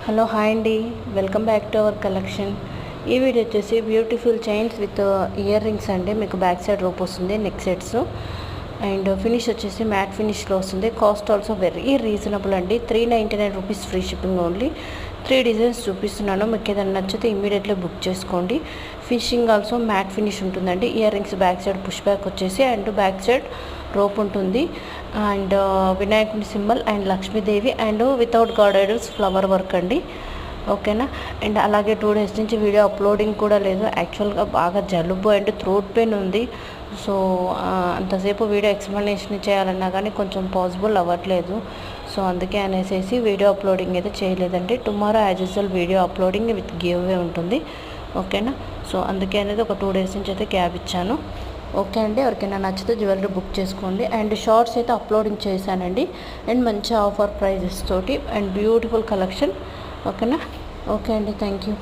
Hello hi అండి, welcome back to our collection. ఈ video వచ్చేసి beautiful chains with ear rings అండి. మీకు బ్యాక్ సైడ్ రోప్ వస్తుంది, నెక్ సెట్స్ అండ్ ఫినిష్ వచ్చేసి మ్యాట్ ఫినిష్లో వస్తుంది. కాస్ట్ ఆల్సో వెరీ రీజనబుల్ అండి. 399 rupees free shipping only. 3 designs చూపిస్తున్నాను. మీకు ఏదైనా నచ్చితే ఇమీడియట్లీ బుక్ చేసుకోండి. ఫినిషింగ్ ఆల్సో మ్యాట్ ఫినిష్ ఉంటుందండి. Ear rings back side push back వచ్చేసి అండ్ బ్యాక్ సైడ్ రోప్ ఉంటుంది అండ్ వినాయకుడి symbol and Lakshmidevi and without God idols flower work అండి. ఓకేనా. అండ్ అలాగే 2 డేస్ నుంచి వీడియో అప్లోడింగ్ కూడా లేదు. యాక్చువల్గా బాగా జలుబు అండ్ థ్రోట్ పెయిన్ ఉంది. సో అంతసేపు వీడియో ఎక్స్ప్లెనేషన్ చేయాలన్నా కానీ కొంచెం పాసిబుల్ అవ్వట్లేదు. సో అందుకే అనేసి వీడియో అప్లోడింగ్ అయితే చేయలేదండి. Tomorrow as usual video uploading with give away ఉంటుంది. ఓకేనా. సో అందుకే అనేది ఒక 2 డేస్ నుంచి అయితే గ్యాప్ ఇచ్చాను. ఓకే అండి, ఎవరికైనా నచ్చితే జ్యువెలరీ బుక్ చేసుకోండి. అండ్ షార్ట్స్ అయితే అప్లోడింగ్ చేశానండి అండ్ మంచి ఆఫర్ ప్రైజెస్ తోటి అండ్ బ్యూటిఫుల్ కలెక్షన్. ఓకేనా. ఓకే అండి, థ్యాంక్ యూ.